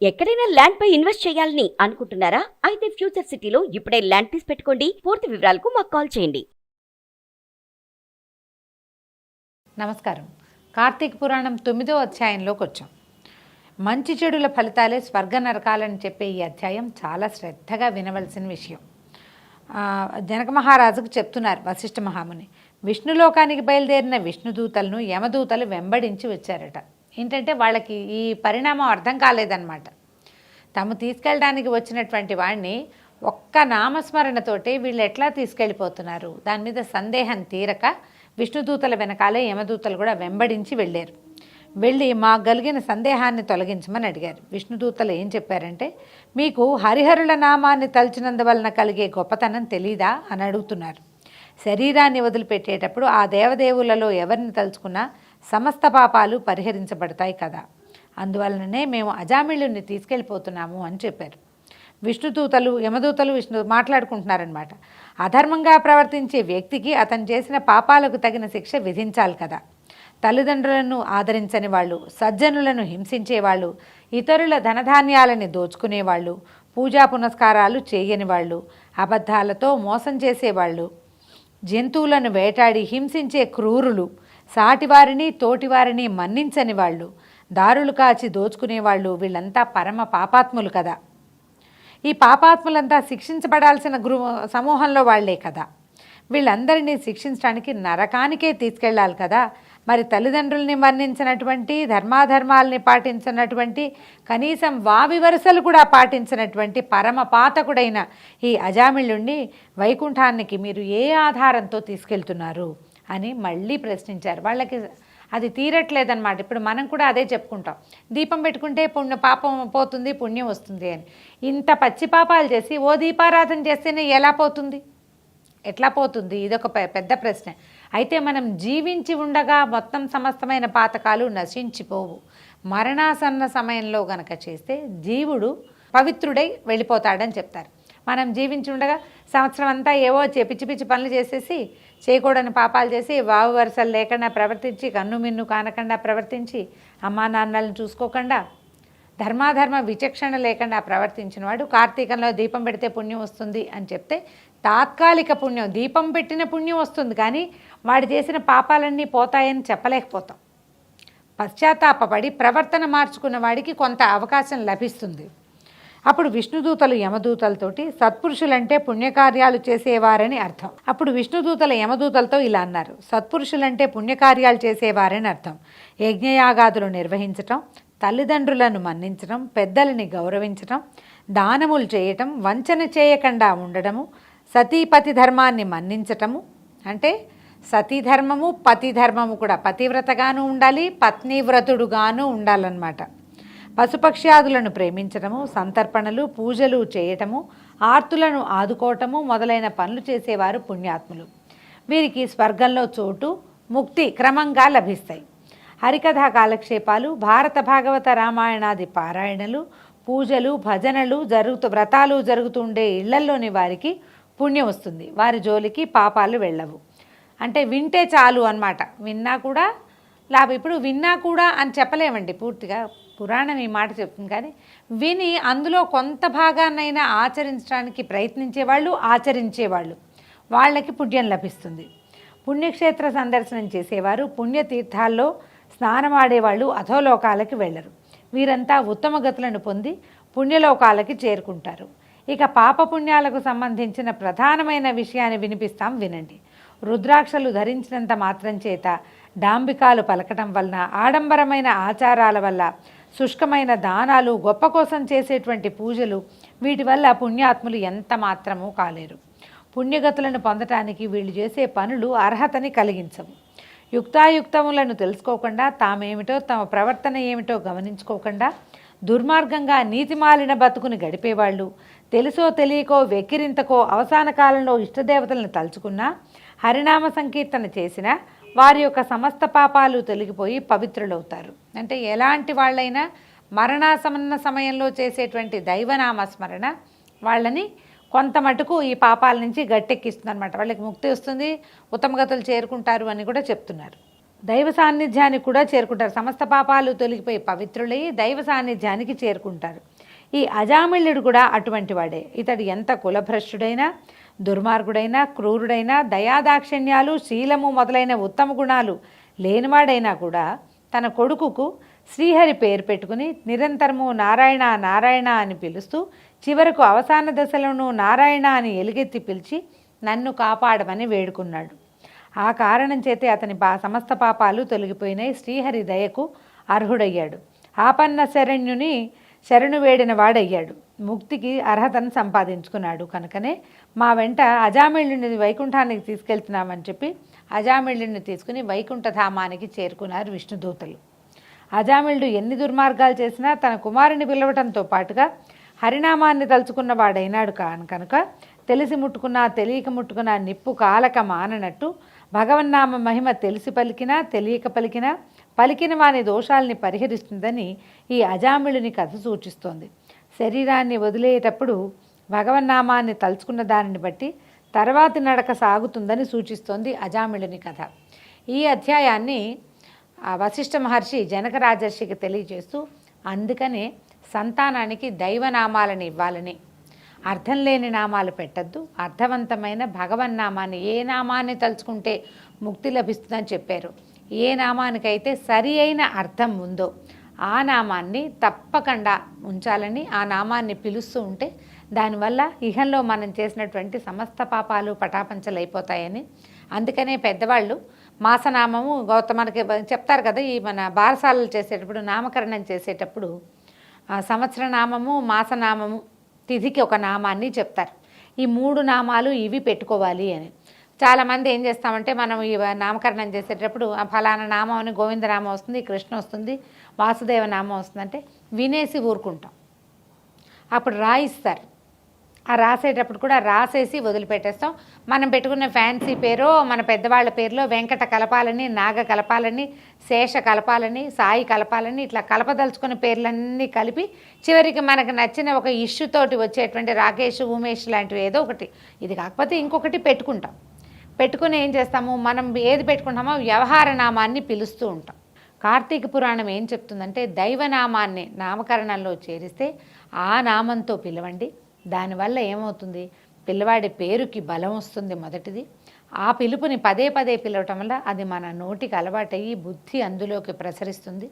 ఎక్కడైనా ల్యాండ్ పై ఇన్వెస్ట్ చేయాలని అనుకుంటున్నారా? అయితే ఫ్యూచర్ సిటీలో ఇప్పుడే ల్యాండ్ తీసి పెట్టుకోండి. పూర్తి వివరాలకు మాకు కాల్ చేయండి. నమస్కారం. కార్తీక పురాణం 9వ అధ్యాయంలోకి వచ్చాం. మంచి చెడుల ఫలితాలే స్వర్గ నరకాలని చెప్పే ఈ అధ్యాయం చాలా శ్రద్ధగా వినవలసిన విషయం. జనక మహారాజుకు చెప్తున్నారు వశిష్ఠ మహాముని. విష్ణులోకానికి బయలుదేరిన విష్ణుదూతలను యమదూతలు వెంబడించి వచ్చారట. ఏంటంటే వాళ్ళకి ఈ పరిణామం అర్థం కాలేదన్నమాట. తాము తీసుకెళ్ళడానికి వచ్చినటువంటి వాడిని ఒక్క నామస్మరణతోటి వీళ్ళు ఎట్లా తీసుకెళ్ళిపోతున్నారు, దాని మీద సందేహం తీరక విష్ణుదూతల వెనకాలే యమదూతలు కూడా వెంబడించి వెళ్ళారు. వెళ్ళి మాకు కలిగిన సందేహాన్ని తొలగించమని అడిగారు. విష్ణుదూతలు ఏం చెప్పారంటే, మీకు హరిహరుల నామాన్ని తలుచినందువలన కలిగే గొప్పతనం తెలీదా అని అడుగుతున్నారు. శరీరాన్ని వదిలిపెట్టేటప్పుడు ఆ దేవదేవులలో ఎవరిని తలుచుకున్నా సమస్త పాపాలు పరిహరించబడతాయి కదా, అందువలననే మేము అజామిళుని తీసుకెళ్ళిపోతున్నాము అని చెప్పారు. విష్ణుదూతలు యమదూతలు మాట్లాడుకుంటున్నారనమాట. అధర్మంగా ప్రవర్తించే వ్యక్తికి అతను చేసిన పాపాలకు తగిన శిక్ష విధించాలి కదా. తల్లిదండ్రులను ఆదరించని వాళ్ళు, సజ్జనులను హింసించేవాళ్ళు, ఇతరుల ధనధాన్యాలని దోచుకునేవాళ్ళు, పూజా పునస్కారాలు చేయని వాళ్ళు, అబద్ధాలతో మోసం చేసేవాళ్ళు, జంతువులను వేటాడి హింసించే క్రూరులు, సాటివారిని తోటివారిని మన్నించని వాళ్ళు, దారులు కాచి దోచుకునేవాళ్ళు, వీళ్ళంతా పరమ పాపాత్ములు కదా. ఈ పాపాత్ములంతా శిక్షించబడాల్సిన సమూహంలో వాళ్లే కదా. వీళ్ళందరినీ శిక్షించడానికి నరకానికే తీసుకెళ్ళాలి కదా. మరి తల్లిదండ్రుల్ని వర్ణించినటువంటి, ధర్మాధర్మాలని పాటించినటువంటి, కనీసం వావి వరుసలు కూడా పాటించినటువంటి పరమ పాతకుడైన ఈ అజామిళుణ్ణి వైకుంఠానికి మీరు ఏ ఆధారంతో తీసుకెళ్తున్నారు అని మళ్ళీ ప్రశ్నించారు. వాళ్ళకి అది తీరట్లేదన్నమాట. ఇప్పుడు మనం కూడా అదే చెప్పుకుంటాం, దీపం పెట్టుకుంటే పాపం పోతుంది, పుణ్యం వస్తుంది అని. ఇంత పచ్చి పాపాలు చేసి ఓ దీపారాధన చేస్తేనే ఎలా పోతుంది, ఎట్లా పోతుంది? ఇదొక పెద్ద ప్రశ్న. అయితే మనం జీవించి ఉండగా మొత్తం సమస్తమైన పాతకాలు నశించిపోవు. మరణాసన్న సమయంలో గనక చేస్తే జీవుడు పవిత్రుడై వెళ్ళిపోతాడని చెప్తారు. మనం జీవించి ఉండగా సంవత్సరం అంతా ఏవో పిచ్చి పిచ్చి పనులు చేసేసి, చేయకూడని పాపాలు చేసి, వావు వరుసలు లేకుండా ప్రవర్తించి, కన్ను మిన్ను కానకుండా ప్రవర్తించి, అమ్మా నాన్నలను చూసుకోకుండా, ధర్మాధర్మ విచక్షణ లేకుండా ప్రవర్తించిన వాడు కార్తీకంలో దీపం పెడితే పుణ్యం వస్తుంది అని చెప్తే తాత్కాలిక పుణ్యం, దీపం పెట్టిన పుణ్యం వస్తుంది, కానీ వాడు చేసిన పాపాలన్నీ పోతాయని చెప్పలేకపోతాం. పశ్చాత్తాపడి ప్రవర్తన మార్చుకున్న వాడికి కొంత అవకాశం లభిస్తుంది. అప్పుడు విష్ణుదూతలు యమదూతలతోటి సత్పురుషులంటే పుణ్యకార్యాలు చేసేవారని అర్థం. అప్పుడు విష్ణుదూతల యమదూతలతో ఇలా అన్నారు, సత్పురుషులంటే పుణ్యకార్యాలు చేసేవారని అర్థం. యజ్ఞయాగాదులు నిర్వహించటం, తల్లిదండ్రులను మన్నించడం, పెద్దలని గౌరవించటం, దానములు చేయటం, వంచన చేయకుండా ఉండడము, సతీపతి ధర్మాన్ని మన్నించటము. అంటే సతీధర్మము పతిధర్మము కూడా, పతివ్రతగాను ఉండాలి, పత్నివ్రతుడుగాను ఉండాలన్నమాట. పశుపక్ష్యాదులను ప్రేమించటము, సంతర్పణలు పూజలు చేయటము, ఆర్తులను ఆదుకోవటము మొదలైన పనులు చేసేవారు పుణ్యాత్ములు. వీరికి స్వర్గంలో చోటు, ముక్తి క్రమంగా లభిస్తాయి. హరికథా కాలక్షేపాలు, భారత భాగవత రామాయణాది పారాయణలు, పూజలు భజనలు వ్రతాలు జరుగుతుండే ఇళ్లల్లోని వారికి పుణ్యం వస్తుంది. వారి జోలికి పాపాలు వెళ్ళవు. అంటే వింటే చాలు అన్నమాట. విన్నా కూడా లాభం. ఇప్పుడు విన్నా కూడా అని చెప్పలేమండి పూర్తిగా, పురాణం ఈ మాట చెప్తుంది. కానీ విని అందులో కొంత భాగాన్నైనా ఆచరించడానికి ప్రయత్నించేవాళ్ళు, ఆచరించేవాళ్ళు, వాళ్ళకి పుణ్యం లభిస్తుంది. పుణ్యక్షేత్ర సందర్శనం చేసేవారు, పుణ్యతీర్థాల్లో స్నానమాడేవాళ్ళు అధోలోకాలకి వెళ్ళరు. వీరంతా ఉత్తమ గతులను పొంది పుణ్యలోకాలకి చేరుకుంటారు. ఇక పాపపుణ్యాలకు సంబంధించిన ప్రధానమైన విషయాన్ని వినిపిస్తాం, వినండి. రుద్రాక్షలు ధరించినంత మాత్రం చేత, డాంబికాలు పలకటం వలన, ఆడంబరమైన ఆచారాల వల్ల, శుష్కమైన దానాలు, గొప్ప కోసం చేసేటువంటి పూజలు, వీటి వల్ల పుణ్యాత్ములు ఎంత మాత్రమూ కాలేరు. పుణ్యగతులను పొందటానికి వీళ్ళు చేసే పనులు అర్హతని కలిగించవు. యుక్తాయుక్తములను తెలుసుకోకుండా, తామేమిటో తమ ప్రవర్తన ఏమిటో గమనించుకోకుండా దుర్మార్గంగా నీతిమాలిన బతుకుని గడిపేవాళ్ళు, తెలుసో తెలియకో వెక్కిరింతకో అవసాన కాలంలో ఇష్టదేవతలను తలుచుకున్నా, హరినామ సంకీర్తన చేసినా వారి యొక్క సమస్త పాపాలు తొలగిపోయి పవిత్రులవుతారు. అంటే ఎలాంటి వాళ్ళైనా మరణాసన్న సమయంలో చేసేటువంటి దైవనామస్మరణ వాళ్ళని కొంత మటుకు ఈ పాపాల నుంచి గట్టెక్కిస్తుంది అనమాట. వాళ్ళకి ముక్తి వస్తుంది, ఉత్తమగతులు చేరుకుంటారు అని కూడా చెప్తున్నారు. దైవ సాన్నిధ్యానికి కూడా చేరుకుంటారు. సమస్త పాపాలు తొలగిపోయి పవిత్రులై దైవ సాన్నిధ్యానికి చేరుకుంటారు. ఈ అజామిళుడు కూడా అటువంటి వాడే. ఇతడు ఎంత కులభ్రష్టుడైనా, దుర్మార్గుడైనా, క్రూరుడైనా, దయాదాక్షిణ్యాలు, శీలము మొదలైన ఉత్తమ గుణాలు లేనివాడైనా కూడా తన కొడుకుకు శ్రీహరి పేరు పెట్టుకుని నిరంతరము నారాయణ నారాయణ అని పిలుస్తూ చివరకు అవసాన దశలోనూ నారాయణ అని ఎలుగెత్తి పిలిచి నన్ను కాపాడమని వేడుకున్నాడు. ఆ కారణం చేతే అతని సమస్త పాపాలు తొలగిపోయినాయి. శ్రీహరి దయకు అర్హుడయ్యాడు. ఆపన్న శరణ్యుని శరణు వేడిన వాడయ్యాడు. ముక్తికి అర్హతను సంపాదించుకున్నాడు. కనుకనే మా వెంట అజామిళుని వైకుంఠానికి తీసుకెళ్తున్నామని చెప్పి అజామిళుని తీసుకుని వైకుంఠధామానికి చేరుకున్నారు విష్ణుదూతలు. అజామిళుడు ఎన్ని దుర్మార్గాలు చేసినా తన కుమారుని పిలవటంతో పాటుగా హరినామాన్ని తలుచుకున్న వాడైనాడు కనుక తెలిసి ముట్టుకున్నా తెలియక ముట్టుకున్నా నిప్పు కాలక మాననట్టు భగవన్నామ మహిమ తెలిసి పలికినా తెలియక పలికినా పలికిన వాని దోషాల్ని పరిహరిస్తుందని ఈ అజామిళుని కథ సూచిస్తోంది. శరీరాన్ని వదిలేటప్పుడు భగవన్నామాన్ని తలుచుకున్న దానిని బట్టి తర్వాతి నడక సాగుతుందని సూచిస్తోంది అజామిళుని కథ. ఈ అధ్యాయాన్ని వశిష్ఠ మహర్షి జనక రాజర్షికి తెలియజేస్తూ అందుకనే సంతానానికి దైవనామాలను ఇవ్వాలని, అర్థం లేని నామాలు పెట్టద్దు, అర్థవంతమైన భగవన్నామాన్ని ఏ నామాన్ని తలుచుకుంటే ముక్తి లభిస్తుందని చెప్పారు. ఏ నామానికైతే సరి అయిన అర్థం ఉందో ఆ నామాన్ని తప్పకుండా ఉంచాలని, ఆ నామాన్ని పిలుస్తూ ఉంటే దానివల్ల ఇహంలో మనం చేసినటువంటి సమస్త పాపాలు పటాపంచలైపోతాయని. అందుకనే పెద్దవాళ్ళు మాసనామము మనకి చెప్తారు కదా, ఈ మన బారసాలలు చేసేటప్పుడు నామకరణం చేసేటప్పుడు సంవత్సర నామము, మాసనామము, తిథికి ఒక నామాన్ని చెప్తారు. ఈ 3 నామాలు ఇవి పెట్టుకోవాలి అని. చాలామంది ఏం చేస్తామంటే మనం ఈ నామకరణం చేసేటప్పుడు ఆ ఫలానా నామం అని గోవిందనామం వస్తుంది, కృష్ణ వస్తుంది, వాసుదేవ నామం వస్తుందంటే వినేసి ఊరుకుంటాం. అప్పుడు రాయిస్తారు. ఆ రాసేటప్పుడు కూడా రాసేసి వదిలిపెట్టేస్తాం. మనం పెట్టుకున్న ఫ్యాన్సీ పేరో మన పెద్దవాళ్ళ పేరులో వెంకట కలపాలని, నాగ కలపాలని, శేష కలపాలని, సాయి కలపాలని ఇట్లా కలపదలుచుకున్న పేర్లన్నీ కలిపి చివరికి మనకు నచ్చిన ఒక ఇష్యూతోటి వచ్చేటువంటి రాకేష్, ఉమేష్ లాంటివి ఏదో ఒకటి, ఇది కాకపోతే ఇంకొకటి పెట్టుకుంటాం. పెట్టుకుని ఏం చేస్తాము, మనం ఏది పెట్టుకుంటామో వ్యవహార నామాన్ని పిలుస్తూ ఉంటాం. కార్తీక పురాణం ఏం చెప్తుందంటే దైవనామాన్ని నామకరణంలో చేరిస్తే ఆ నామంతో పిలవండి. దానివల్ల ఏమవుతుంది, పిల్లవాడి పేరుకి బలం వస్తుంది. మొదటిది ఆ పిలుపుని పదే పదే పిలవటం వల్ల అది మన నోటికి అలవాటయ్యి బుద్ధి అందులోకి ప్రసరిస్తుంది.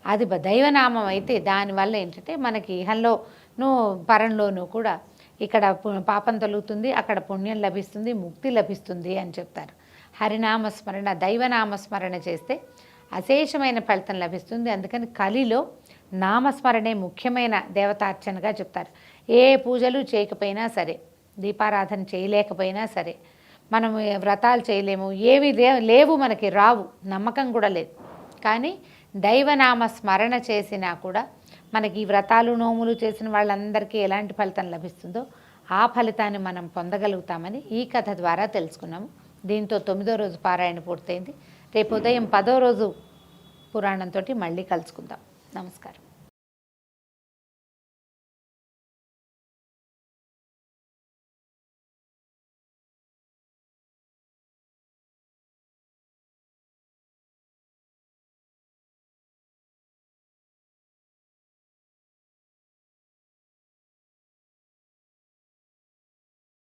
అది దైవనామం అయితే దానివల్ల ఏంటంటే మనకి ఇహంలోనూ పరంలోనూ కూడా ఇక్కడ పాపం తొలుగుతుంది, అక్కడ పుణ్యం లభిస్తుంది, ముక్తి లభిస్తుంది అని చెప్తారు. హరినామస్మరణ, దైవనామస్మరణ చేస్తే అశేషమైన ఫలితం లభిస్తుంది. అందుకని కలిలో నామస్మరణే ముఖ్యమైన దేవతార్చనగా చెప్తారు. ఏ పూజలు చేయకపోయినా సరే, దీపారాధన చేయలేకపోయినా సరే, మనం వ్రతాలు చేయలేము, ఏవి లేవు, మనకి రావు, నమ్మకం కూడా లేదు. కానీ దైవనామ స్మరణ చేసినా కూడా మనకి ఈ వ్రతాలు నోములు చేసిన వాళ్ళందరికీ ఎలాంటి ఫలితం లభిస్తుందో ఆ ఫలితాన్ని మనం పొందగలుగుతామని ఈ కథ ద్వారా తెలుసుకున్నాము. దీంతో 9వ రోజు పారాయణ పూర్తయింది. రేపు ఉదయం 10వ రోజు పురాణంతో మళ్ళీ కలుసుకుందాం. నమస్కారం.